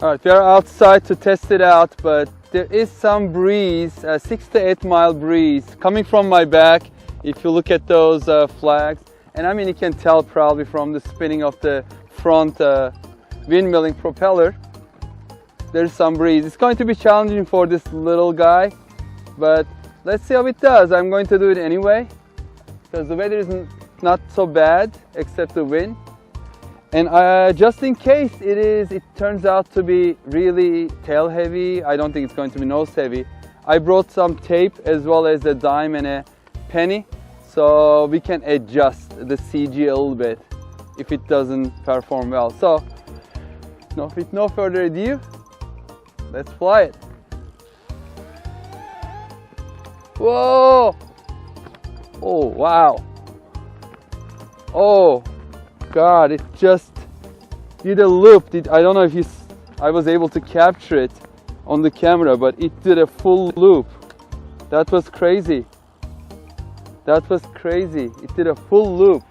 Alright, we are outside to test it out, but there is some breeze, a 6 to 8 mile breeze coming from my back. If you look at those flags, and I mean you can tell probably from the spinning of the front windmilling propeller, there's some breeze. It's going to be challenging for this little guy, but let's see how it does. I'm going to do it anyway because the weather is not so bad except the wind. And just in case it turns out to be really tail heavy, I don't think it's going to be nose heavy, I brought some tape as well as a dime and a penny, so we can adjust the CG a little bit if it doesn't perform well. So with no further ado, let's fly it. Whoa! Oh wow! Oh God, it just did a loop. I don't know if I was able to capture it on the camera, but it did a full loop. That was crazy. That was crazy. It did a full loop.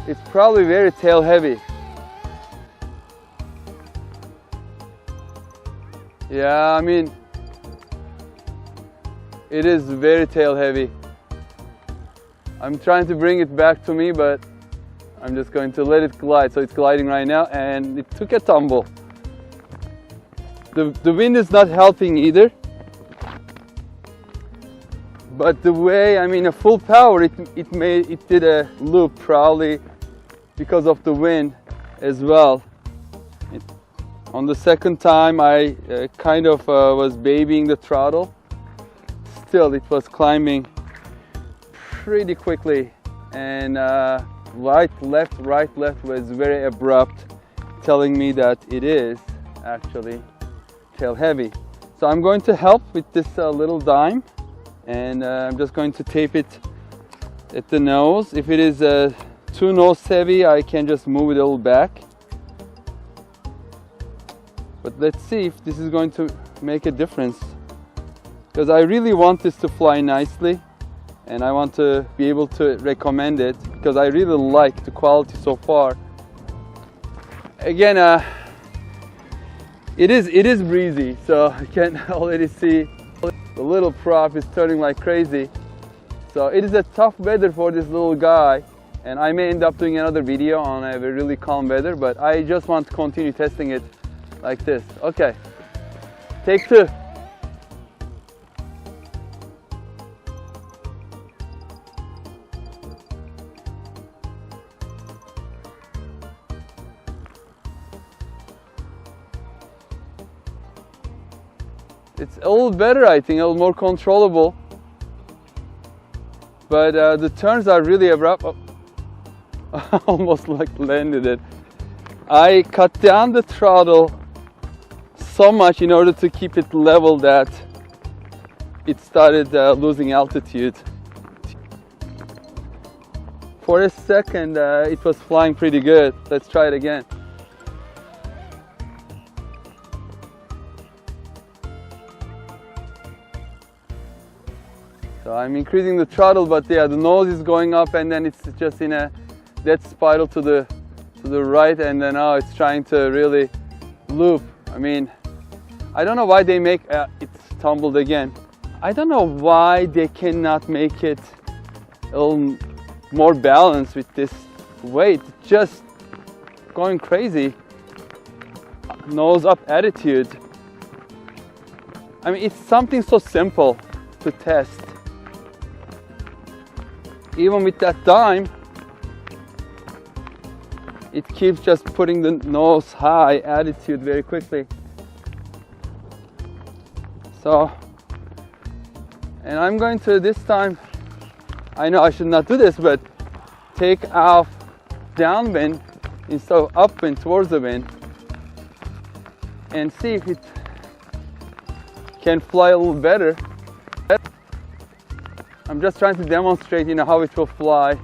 It's probably very tail heavy. Yeah, I mean, it is very tail heavy. I'm trying to bring it back to me, but I'm just going to let it glide. So it's gliding right now, and it took a tumble. The wind is not helping either. But the way, I mean, a full power, it did a loop, probably because of the wind as well. On the second time, I kind of was babying the throttle. Still, it was climbing pretty quickly, and right, left was very abrupt, telling me that it is actually tail heavy. So I'm going to help with this little dime, and I'm just going to tape it at the nose. If it is too nose heavy, I can just move it a little back. But let's see if this is going to make a difference, because I really want this to fly nicely, and I want to be able to recommend it because I really like the quality so far. Again, it is breezy, so I can already see the little prop is turning like crazy. So it is a tough weather for this little guy, and I may end up doing another video on a really calm weather, but I just want to continue testing it like this. Okay, take two. It's a little better, I think, a little more controllable. But the turns are really abrupt. Oh. Almost like landed it. I cut down the throttle so much in order to keep it level that it started losing altitude. For a second, it was flying pretty good. Let's try it again. So I'm increasing the throttle, but yeah, the nose is going up, and then it's just in a dead spiral to the right, and then now it's trying to really loop. I mean, I don't know why they make it's tumbled again. I don't know why they cannot make it a little more balanced with this weight. Just going crazy. Nose up attitude. I mean, it's something so simple to test. Even with that dime, it keeps just putting the nose high attitude very quickly. So, and I'm going to this time, I know I should not do this, but take off downwind instead of upwind towards the wind, and see if it can fly a little better. I'm just trying to demonstrate, how it will fly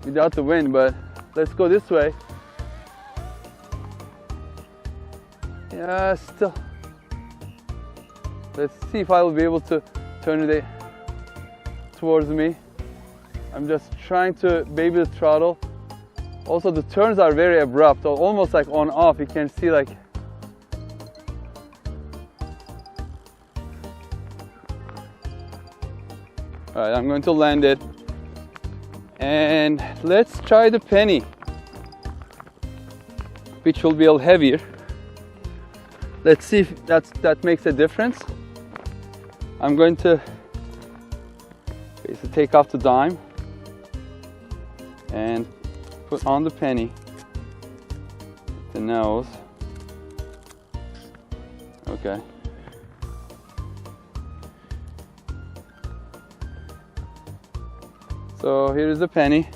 without the wind, but let's go this way. Yeah, still. Let's see if I will be able to turn it towards me. I'm just trying to baby the throttle Also the turns are very abrupt, almost like on off. You can see like alright, I'm going to land it. And let's try the penny, which will be a little heavier. Let's see if that makes a difference. I'm going to basically take off the dime and put on the penny, the nose. Okay. So here's the penny.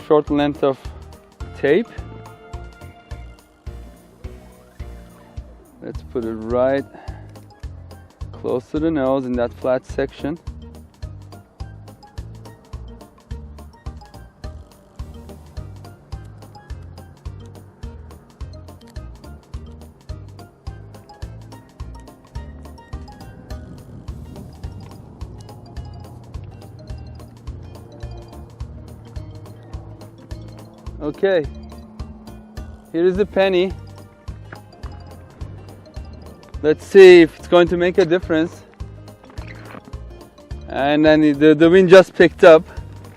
Short length of tape. Let's put it right close to the nose in that flat section. Okay, here is the penny. Let's see if it's going to make a difference. And then the wind just picked up.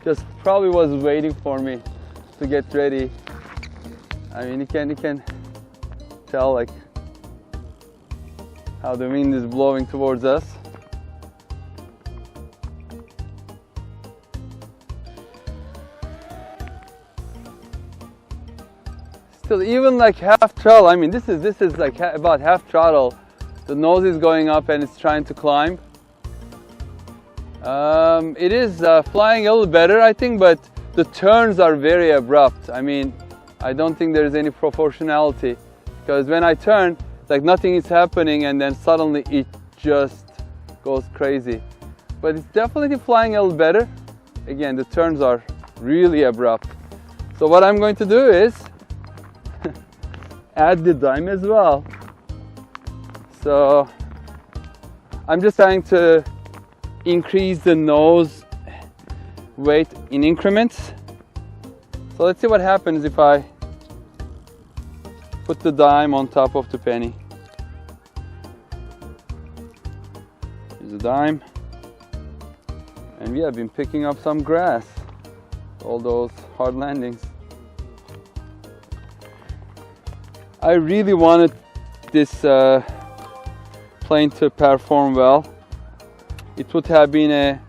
Just probably was waiting for me to get ready. I mean, you can tell like how the wind is blowing towards us. Still, even like half throttle. I mean, this is like about half throttle. The nose is going up and it's trying to climb. It is flying a little better, I think, but the turns are very abrupt. I mean, I don't think there's any proportionality, because when I turn, like nothing is happening and then suddenly it just goes crazy. But it's definitely flying a little better. Again, the turns are really abrupt. So what I'm going to do is add the dime as well. So I'm just trying to increase the nose weight in increments. So let's see what happens if I put the dime on top of the penny. Here's the dime. And we have been picking up some grass, all those hard landings. I really wanted this plane to perform well. It would have been a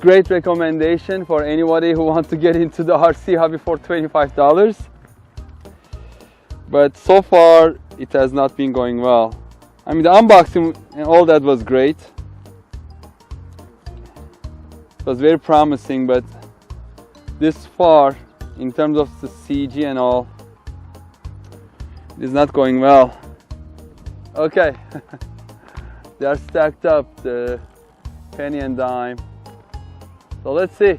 great recommendation for anybody who wants to get into the RC hobby for $25. But so far, it has not been going well. I mean, the unboxing and all that was great. It was very promising, but this far, in terms of the CG and all, it is not going well. Okay, they are stacked up, the penny and dime. So let's see.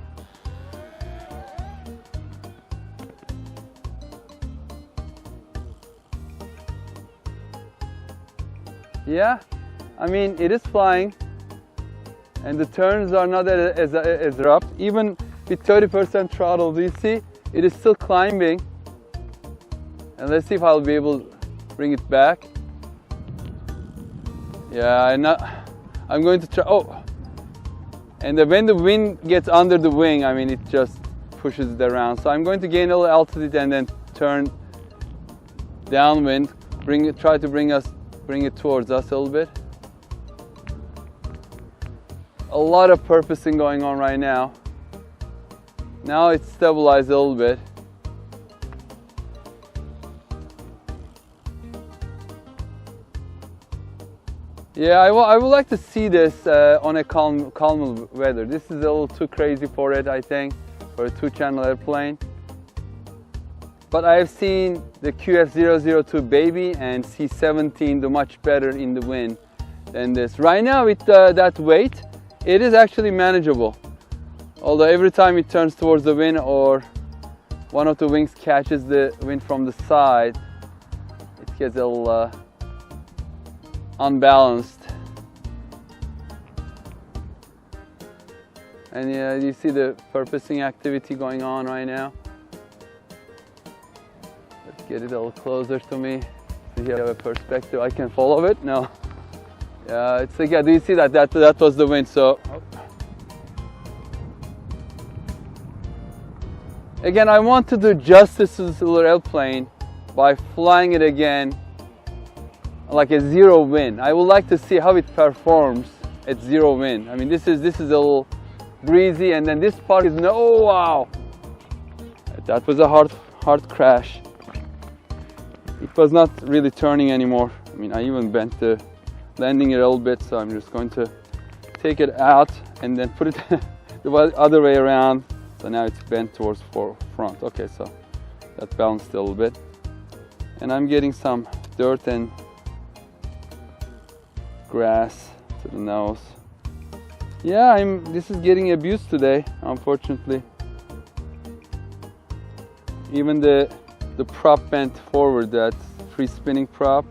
Yeah, I mean, it is flying and the turns are not as abrupt. Even with 30% throttle, do you see? It is still climbing. And let's see if I'll be able to bring it back. Yeah, I'm going to try. Oh, and when the wind gets under the wing, I mean, it just pushes it around. So I'm going to gain a little altitude and then turn downwind, try to bring it towards us a little bit. A lot of purposing going on right now. Now it's stabilized a little bit. Yeah, I would like to see this on a calm weather. This is a little too crazy for it, I think, for a 2-channel airplane. But I have seen the QF002 Baby and C17 do much better in the wind than this. Right now, with that weight, it is actually manageable. Although every time it turns towards the wind or one of the wings catches the wind from the side, it gets a little unbalanced. And you see the purposing activity going on right now. Let's get it a little closer to me. So you have a perspective. I can follow it? No. Yeah, it's like, yeah, do you see that? That was the wind. So again, I want to do justice to this little airplane by flying it again like a zero wind. I would like to see how it performs at zero wind. I mean, this is a little breezy, and then this part is no. Oh, wow, that was a hard crash. It was not really turning anymore. I mean, I even bent the landing a little bit, so I'm just going to take it out and then put it the other way around. So now it's bent towards front. Okay, so that balanced a little bit, and I'm getting some dirt and grass to the nose. Yeah, this is getting abused today, unfortunately. Even the prop bent forward, that free spinning prop,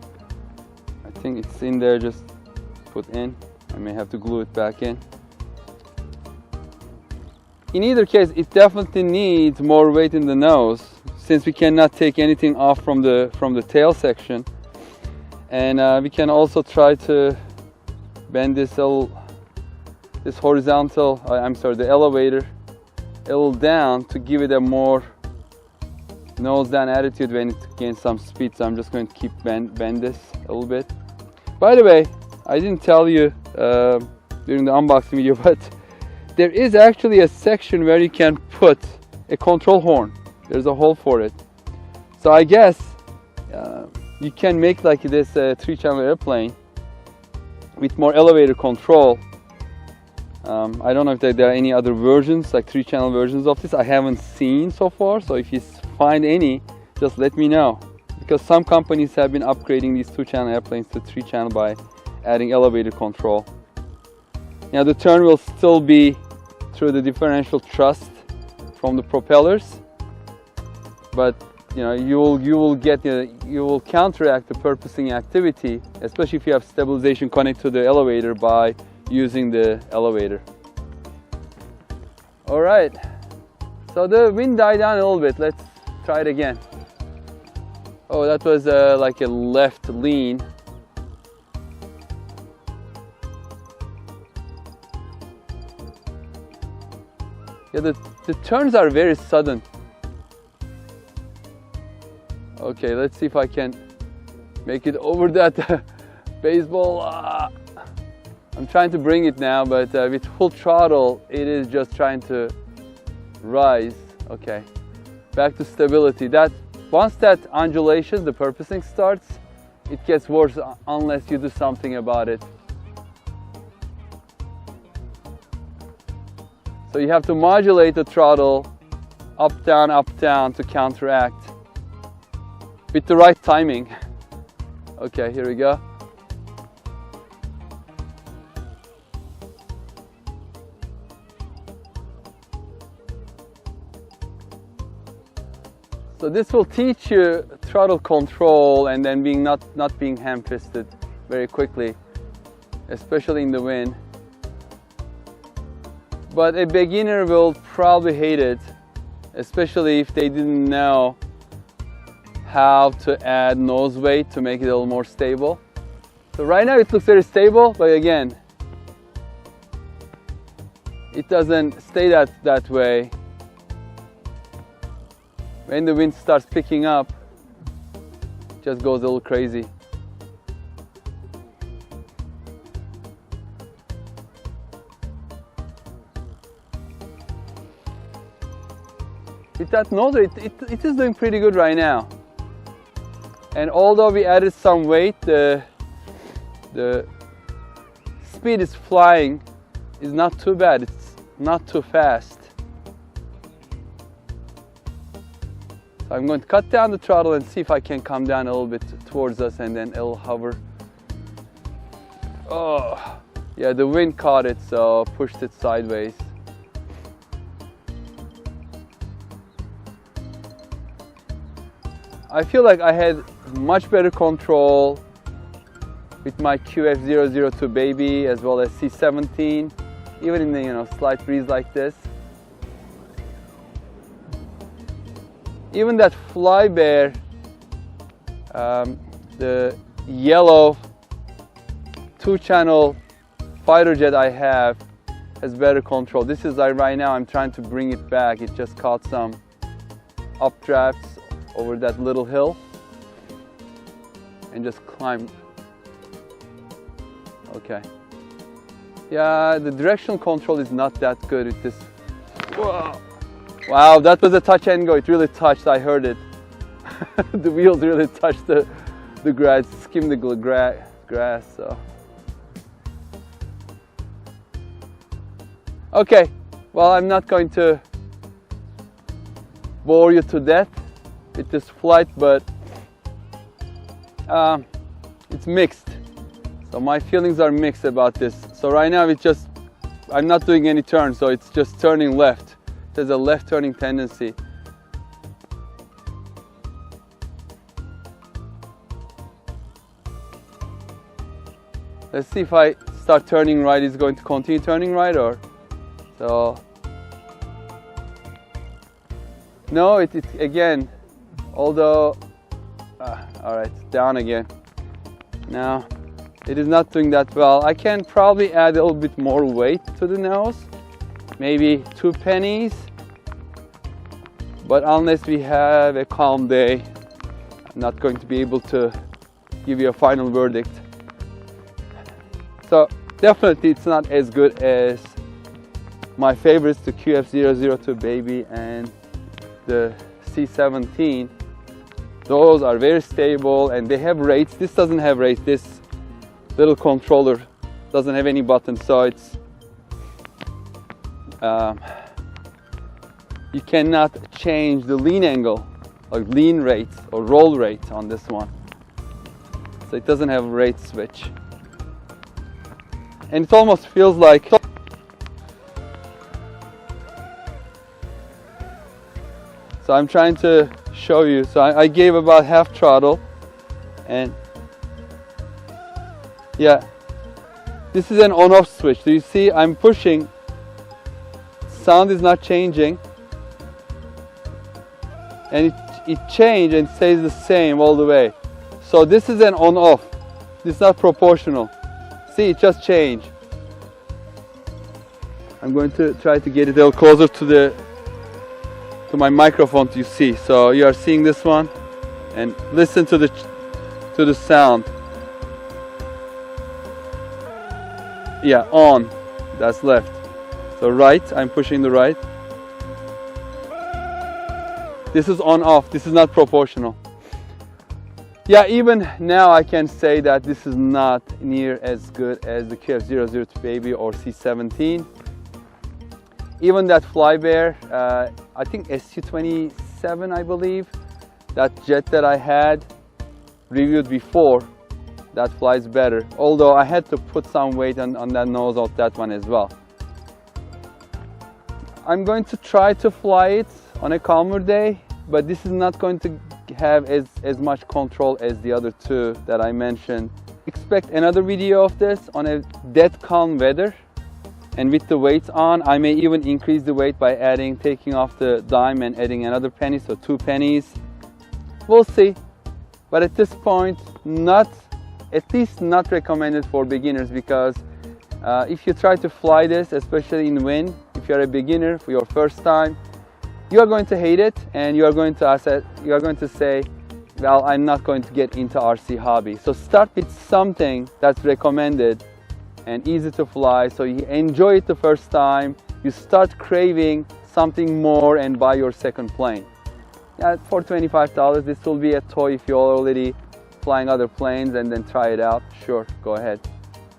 I think it's in there, just put in. I may have to glue it back in. In either case, it definitely needs more weight in the nose, since we cannot take anything off from the tail section. And we can also try to bend the elevator a little down to give it a more nose down attitude when it gains some speed. So I'm just going to keep bend this a little bit. By the way, I didn't tell you during the unboxing video, but there is actually a section where you can put a control horn. There's a hole for it. So I guess you can make like this 3-channel airplane with more elevator control. I don't know if there are any other versions, like 3-channel versions of this. I haven't seen so far, so if you find any, just let me know. Because some companies have been upgrading these 2-channel airplanes to 3-channel by adding elevator control. Now the turn will still be through the differential thrust from the propellers, but you will counteract the purposing activity, especially if you have stabilization connected to the elevator, by using the elevator. All right, so the wind died down a little bit. Let's try it again. Oh, that was like a left lean. Yeah, the turns are very sudden. Okay, let's see if I can make it over that baseball. I'm trying to bring it now, but with full throttle, it is just trying to rise. Okay, back to stability. Once that undulation, the purposing starts, it gets worse unless you do something about it. So you have to modulate the throttle up, down to counteract with the right timing. Okay, here we go. So this will teach you throttle control and then not being ham-fisted very quickly, especially in the wind. But a beginner will probably hate it, especially if they didn't know how to add nose weight to make it a little more stable. So right now it looks very stable, but again, it doesn't stay that way. When the wind starts picking up, it just goes a little crazy. With that nose, it is doing pretty good right now. And although we added some weight, the speed is flying is not too bad. It's not too fast. So I'm going to cut down the throttle and see if I can come down a little bit towards us, and then it'll hover. Oh, yeah, the wind caught it, so pushed it sideways. I feel like I had much better control with my QF002 baby as well as C17. even in the slight breeze like this. Even that Flybear, the yellow 2-channel fighter jet I have, has better control. This is like right now I'm trying to bring it back. It just caught some updrafts over that little hill and just climbed. Okay. Yeah, the directional control is not that good with this. Whoa. Wow, that was a touch and go. It really touched, I heard it. The wheels really touched the grass, skimmed the grass. So. Okay, well, I'm not going to bore you to death with this flight, but it's mixed. So my feelings are mixed about this. So right now I'm not doing any turns, so it's just turning left. There's a left turning tendency. Let's see if I start turning right, it's going to continue turning right, or so. No, it's again, although, all right, down again. Now, it is not doing that well. I can probably add a little bit more weight to the nose, maybe 2 pennies. But unless we have a calm day, I'm not going to be able to give you a final verdict. So definitely it's not as good as my favorites, the QF002 Baby and the C17. Those are very stable and they have rates. This doesn't have rates. This little controller doesn't have any buttons, so it's you cannot change the lean angle, like lean rate or roll rate on this one. So it doesn't have a rate switch. And it almost feels like, so I'm trying to show you. So I gave about half throttle, and yeah, this is an on-off switch. Do you see I'm pushing, sound is not changing, and it changed and stays the same all the way. So this is an on-off. This is not proportional. See, it just changed. I'm going to try to get it a little closer to my microphone to see. So you are seeing this one, and listen to the sound. Yeah, on. That's left. So right, I'm pushing the right. This is on off. This is not proportional. Yeah, even now I can say that this is not near as good as the QF002 Baby or C17. Even that Flybear, I think SU-27, I believe, that jet that I had reviewed before, that flies better. Although I had to put some weight on that nose of that one as well. I'm going to try to fly it on a calmer day, but this is not going to have as much control as the other two that I mentioned. Expect another video of this on a dead calm weather, and with the weight on, I may even increase the weight by taking off the dime and adding another penny, so 2 pennies. We'll see, but at this point, at least not recommended for beginners, because if you try to fly this, especially in wind, if you're a beginner for your first time, you are going to hate it, and you are going to say, well, I'm not going to get into RC hobby. So start with something that's recommended and easy to fly, so you enjoy it the first time, you start craving something more and buy your second plane. Yeah, for $25, this will be a toy if you're already flying other planes, and then try it out. Sure, go ahead.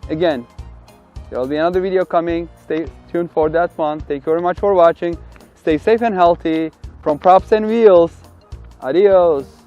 Again, there will be another video coming. Stay tuned for that one. Thank you very much for watching. Stay safe and healthy. From Props and Wheels, adios.